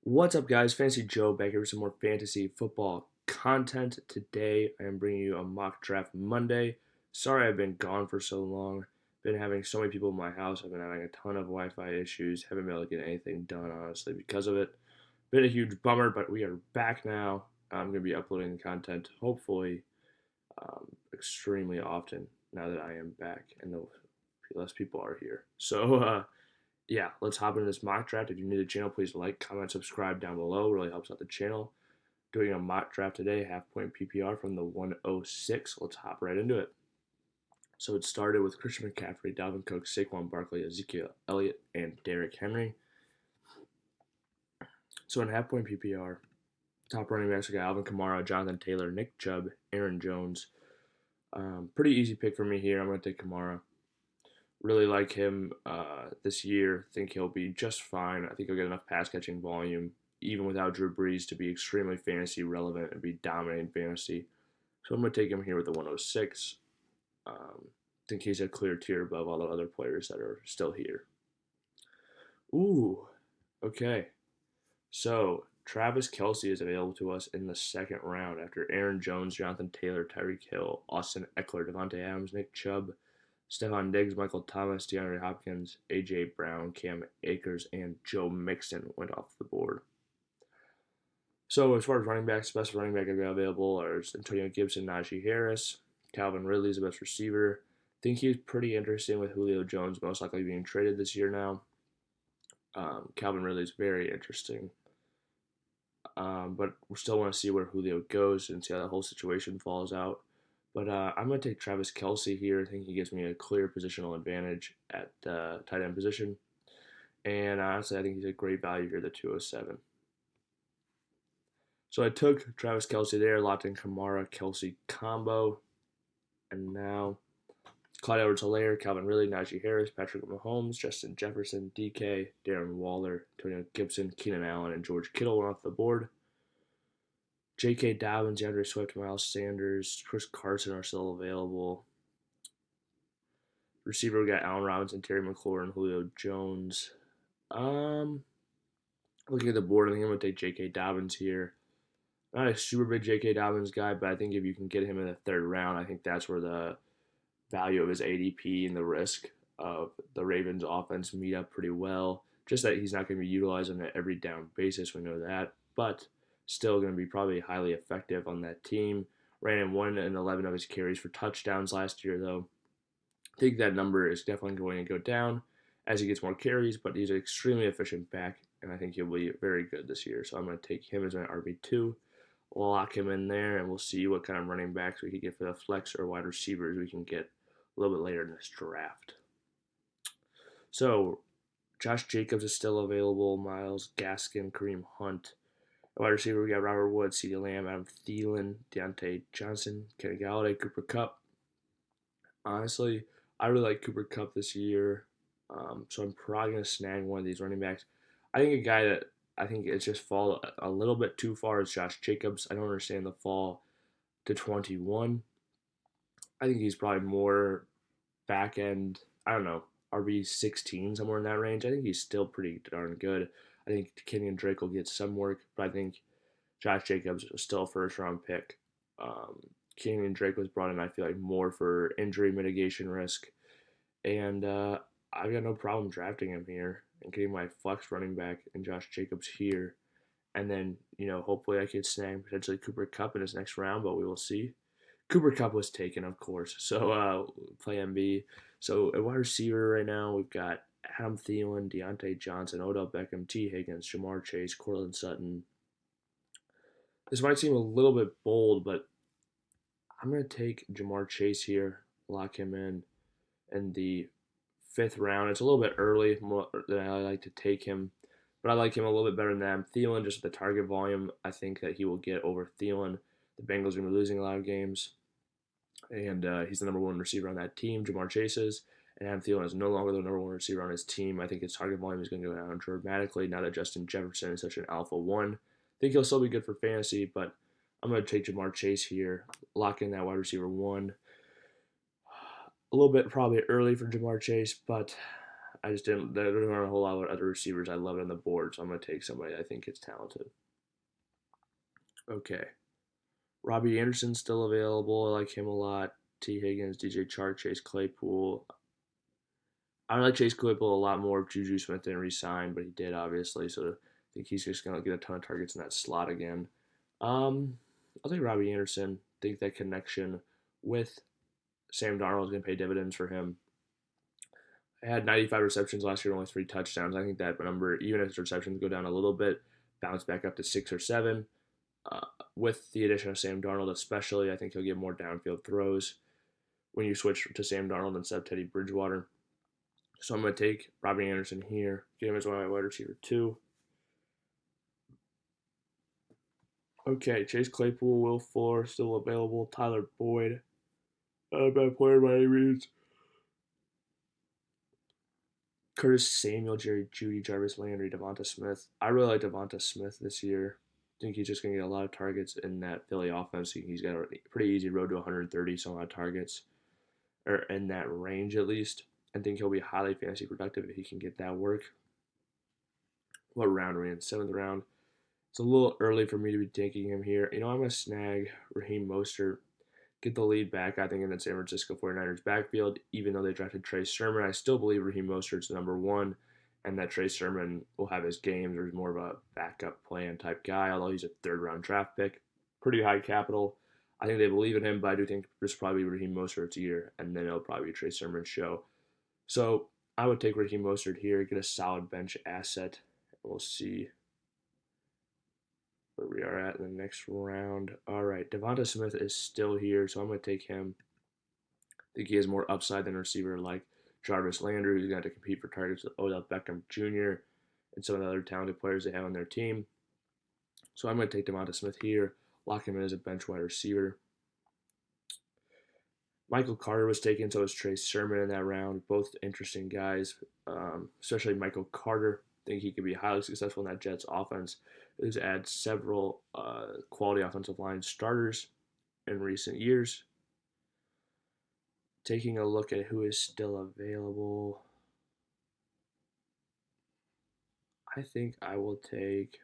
What's up, guys? Fantasy Joe back here with some more fantasy football content. Today, I am bringing you a mock draft Monday. Sorry I've been gone for so long. Been having so many people in my house. I've been having a ton of Wi-Fi issues. Haven't been able to get anything done, honestly, because of it. Been a huge bummer, but we are back now. I'm going to be uploading content, hopefully, extremely often now that I am back and the less people are here. Yeah, let's hop into this mock draft. If you're new to the channel, please like, comment, subscribe down below. It really helps out the channel. Doing a mock draft today, half-point PPR from the 106. Let's hop right into it. So it started with Christian McCaffrey, Dalvin Cook, Saquon Barkley, Ezekiel Elliott, and Derrick Henry. So in half-point PPR, top running backs, we got Alvin Kamara, Jonathan Taylor, Nick Chubb, Aaron Jones. Pretty easy pick for me here. I'm going to take Kamara. Really like him this year. Think he'll be just fine. I think he'll get enough pass catching volume, even without Drew Brees, to be extremely fantasy relevant and be dominating fantasy. So I'm going to take him here with the 106. Think he's a clear tier above all the other players that are still here. Ooh, okay. So Travis Kelce is available to us in the second round after Aaron Jones, Jonathan Taylor, Tyreek Hill, Austin Eckler, Devontae Adams, Nick Chubb, Stephon Diggs, Michael Thomas, DeAndre Hopkins, A.J. Brown, Cam Akers, and Joe Mixon went off the board. So as far as running backs, best running back available are Antonio Gibson, Najee Harris. Calvin Ridley is the best receiver. I think he's pretty interesting with Julio Jones most likely being traded this year now. Calvin Ridley is very interesting. But we still want to see where Julio goes and see how the whole situation falls out. But I'm going to take Travis Kelce here. I think he gives me a clear positional advantage at tight end position. And honestly, I think he's a great value here, the 207. So I took Travis Kelce there, locked in Kamara Kelce combo. And now Clyde Edwards-Helaire, Calvin Ridley, Najee Harris, Patrick Mahomes, Justin Jefferson, DK, Darren Waller, Antonio Gibson, Keenan Allen, and George Kittle went off the board. J.K. Dobbins, DeAndre Swift, Miles Sanders, Chris Carson are still available. Receiver, we got Allen Robinson, Terry McLaurin, Julio Jones. Looking at the board, I think I'm going to take J.K. Dobbins here. Not a super big J.K. Dobbins guy, but I think if you can get him in the third round, I think that's where the value of his ADP and the risk of the Ravens offense meet up pretty well. Just that he's not going to be utilized on an every down basis, we know that. But still going to be probably highly effective on that team. Ran in 1 and 11 of his carries for touchdowns last year, though. I think that number is definitely going to go down as he gets more carries, but he's an extremely efficient back, and I think he'll be very good this year. So I'm going to take him as my RB2, lock him in there, and we'll see what kind of running backs we can get for the flex or wide receivers we can get a little bit later in this draft. So Josh Jacobs is still available, Myles Gaskin, Kareem Hunt. Wide receiver, we got Robert Woods, CeeDee Lamb, Adam Thielen, Deontay Johnson, Kenny Galladay, Cooper Kupp. Honestly, I really like Cooper Kupp this year, so I'm probably going to snag one of these running backs. I think a guy that I think it's just fall a little bit too far is Josh Jacobs. I don't understand the fall to 21. I think he's probably more back end, I don't know, RB 16, somewhere in that range. I think he's still pretty darn good. I think Kenyon Drake will get some work, but I think Josh Jacobs is still a first-round pick. Kenyon Drake was brought in, I feel like, more for injury mitigation risk. And I've got no problem drafting him here and getting my flex running back in Josh Jacobs here. And then, hopefully I could snag potentially Cooper Kupp in his next round, but we will see. Cooper Kupp was taken, of course, so play MB. So at wide receiver right now, we've got Adam Thielen, Deontay Johnson, Odell Beckham, T. Higgins, Jamar Chase, Courtland Sutton. This might seem a little bit bold, but I'm going to take Jamar Chase here, lock him in the 5th round. It's a little bit early than I like to take him, but I like him a little bit better than that. Thielen, just with the target volume, I think that he will get over Thielen. The Bengals are going to be losing a lot of games, and he's the number 1 receiver on that team. Jamar Chase is. And Adam Thielen is no longer the number 1 receiver on his team. I think his target volume is going to go down dramatically now that Justin Jefferson is such an alpha 1. I think he'll still be good for fantasy, but I'm going to take Jamar Chase here, lock in that wide receiver 1. A little bit probably early for Jamar Chase, but I just didn't. There aren't a whole lot of other receivers I love on the board, so I'm going to take somebody I think is talented. Okay. Robbie Anderson's still available. I like him a lot. T. Higgins, DJ Chark, Chase Claypool. I like Chase Claypool a lot more if Juju Smith didn't resign, but he did, obviously, so I think he's just going to get a ton of targets in that slot again. I'll take Robbie Anderson. I think that connection with Sam Darnold is going to pay dividends for him. I had 95 receptions last year, only 3 touchdowns. I think that number, even if his receptions go down a little bit, bounce back up to 6 or 7. With the addition of Sam Darnold, especially, I think he'll get more downfield throws when you switch to Sam Darnold instead of Teddy Bridgewater. So I'm going to take Robbie Anderson here, get him as my wide receiver 2. Okay, Chase Claypool, Will Fuller still available. Tyler Boyd, not a bad player by any means. Curtis Samuel, Jerry Jeudy, Jarvis Landry, DeVonta Smith. I really like DeVonta Smith this year. I think he's just going to get a lot of targets in that Philly offense. He's got a pretty easy road to 130 some odd targets, or in that range at least. I think he'll be highly fantasy productive if he can get that work. What round are we in? 7th round. It's a little early for me to be taking him here. I'm going to snag Raheem Mostert, get the lead back, I think, in the San Francisco 49ers backfield. Even though they drafted Trey Sermon, I still believe Raheem Mostert's the number 1, and that Trey Sermon will have his games or is more of a backup plan type guy, although he's a 3rd-round draft pick. Pretty high capital. I think they believe in him, but I do think this will probably be Raheem Mostert's year, and then it'll probably be Trey Sermon's show. So I would take Raheem Mostert here, get a solid bench asset, and we'll see where we are at in the next round. All right, DeVonta Smith is still here, so I'm going to take him. I think he has more upside than a receiver like Jarvis Landry, who's going to compete for targets with Odell Beckham Jr. and some of the other talented players they have on their team. So I'm going to take DeVonta Smith here, lock him in as a bench wide receiver. Michael Carter was taken, so was Trey Sermon in that round. Both interesting guys, especially Michael Carter. I think he could be highly successful in that Jets offense. He's added several quality offensive line starters in recent years. Taking a look at who is still available, I think I will take.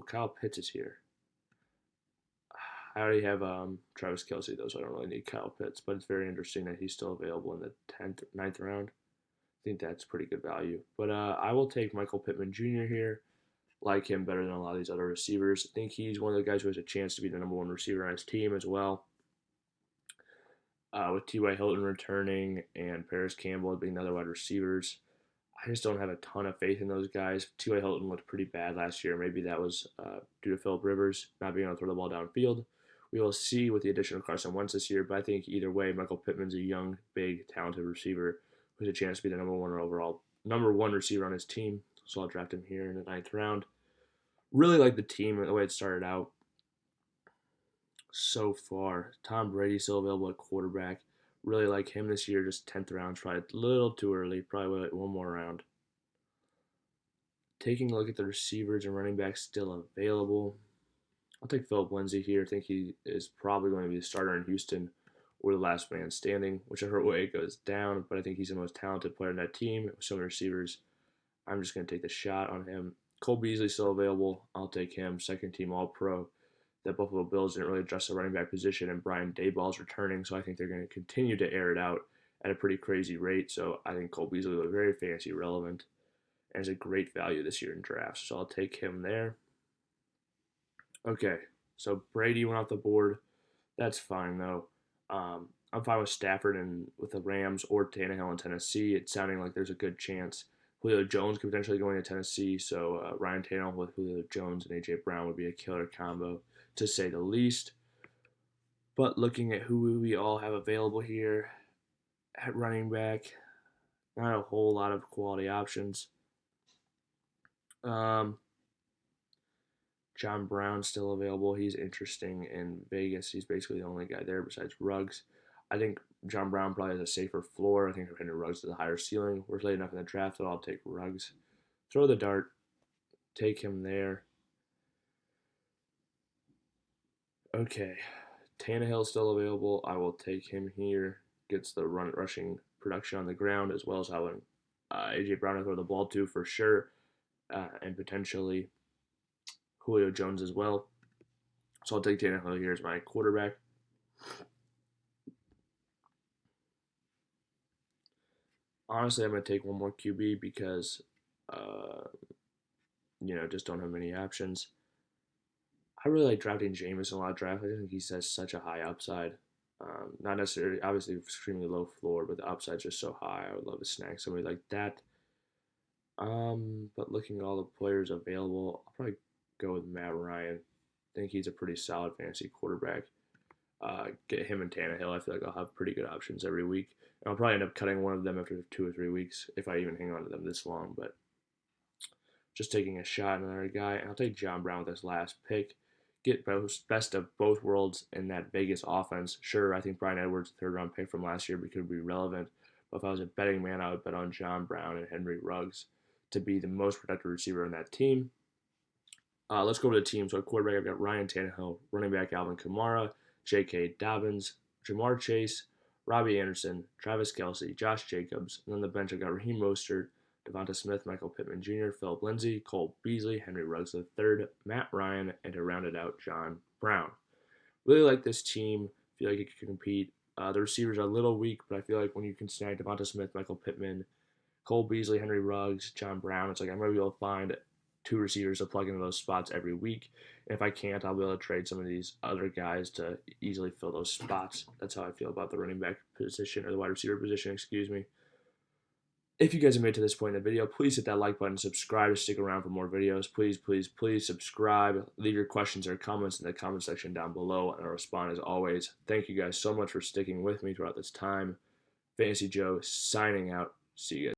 Kyle Pitts is here. I already have Travis Kelce, though, so I don't really need Kyle Pitts, but it's very interesting that he's still available in the 9th round. I think that's pretty good value. But I will take Michael Pittman Jr. here. Like him better than a lot of these other receivers. I think he's one of the guys who has a chance to be the number 1 receiver on his team as well. With T.Y. Hilton returning and Paris Campbell being the other wide receivers, I just don't have a ton of faith in those guys. T.Y. Hilton looked pretty bad last year. Maybe that was due to Phillip Rivers not being able to throw the ball downfield. We will see with the addition of Carson Wentz this year, but I think either way, Michael Pittman's a young, big, talented receiver who has a chance to be the number 1 receiver on his team. So I'll draft him here in the 9th round. Really like the team and the way it started out so far. Tom Brady still available at quarterback. Really like him this year, just 10th round. Probably a little too early. Probably wait 1 more round. Taking a look at the receivers and running backs still available. I'll take Phillip Lindsay here. I think he is probably going to be the starter in Houston or the last man standing, whichever way it goes down. But I think he's the most talented player in that team with so many receivers. I'm just going to take the shot on him. Cole Beasley still available. I'll take him. 2nd-team All-Pro. The Buffalo Bills didn't really address the running back position, and Brian Daboll's returning, so I think they're going to continue to air it out at a pretty crazy rate. So I think Cole Beasley will be very fantasy relevant and is a great value this year in drafts. So I'll take him there. Okay, so Brady went off the board. That's fine, though. I'm fine with Stafford and with the Rams or Tannehill in Tennessee. It's sounding like there's a good chance Julio Jones could potentially go into Tennessee, so Ryan Tannehill with Julio Jones and A.J. Brown would be a killer combo, to say the least. But looking at who we all have available here at running back, not a whole lot of quality options. John Brown's still available. He's interesting in Vegas. He's basically the only guy there besides Ruggs. I think John Brown probably has a safer floor. I think Henry Ruggs has a higher ceiling. We're late enough in the draft that I'll take Ruggs. Throw the dart. Take him there. Okay. Tannehill's still available. I will take him here. Gets the rushing production on the ground as well as having A.J. Brown to throw the ball to for sure, and potentially Julio Jones as well. So I'll take Tannehill here as my quarterback. Honestly, I'm going to take one more QB because, just don't have many options. I really like drafting Jameis in a lot of drafts. I think he has such a high upside. Not necessarily, obviously, extremely low floor, but the upside's just so high. I would love to snag somebody like that. But looking at all the players available, I'll probably go with Matt Ryan. I think he's a pretty solid fantasy quarterback. Get him and Tannehill. I feel like I'll have pretty good options every week. And I'll probably end up cutting one of them after 2 or 3 weeks if I even hang on to them this long. But just taking a shot at another guy. And I'll take John Brown with this last pick. Get best of both worlds in that Vegas offense. Sure, I think Bryan Edwards, third round pick from last year, could be relevant. But if I was a betting man, I would bet on John Brown and Henry Ruggs to be the most productive receiver on that team. Let's go over the team. So at quarterback, I've got Ryan Tannehill, running back Alvin Kamara, J.K. Dobbins, Jamar Chase, Robby Anderson, Travis Kelce, Josh Jacobs. And on the bench, I've got Raheem Mostert, DeVonta Smith, Michael Pittman Jr., Phillip Lindsay, Cole Beasley, Henry Ruggs III, Matt Ryan, and to round it out, John Brown. Really like this team. Feel like it can compete. The receivers are a little weak, but I feel like when you can snag DeVonta Smith, Michael Pittman, Cole Beasley, Henry Ruggs, John Brown, it's like I'm going to be able to find 2 receivers to plug into those spots every week. And if I can't, I'll be able to trade some of these other guys to easily fill those spots. That's how I feel about the running back position, or the wide receiver position, excuse me. If you guys have made it to this point in the video, please hit that like button, subscribe to stick around for more videos. Please, please, please subscribe. Leave your questions or comments in the comment section down below, and I'll respond as always. Thank you guys so much for sticking with me throughout this time. Fantasy Joe signing out. See you guys.